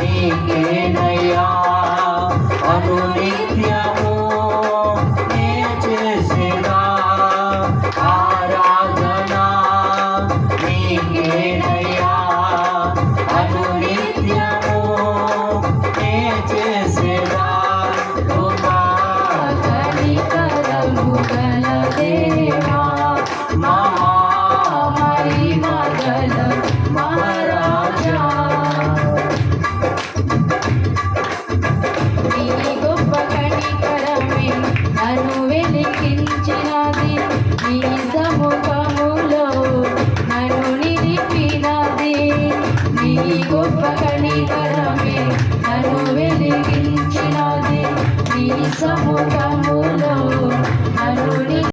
నీకేనయ్యా అనునిత్యము నే చేసేదా ఆరాధన నీకేనయ్యా అనునిత్యము నే చేసేదా కృపా కనికరము గల దేవా మహిమ గల మహారాజా నీ గొప్ప కనికరమే నన్ను వెలిగించినది నీ సముఖములో నన్ను నిలిపినది నీ గొప్ప కనికరమే నన్ను వెలిగించినది నీ సముఖములో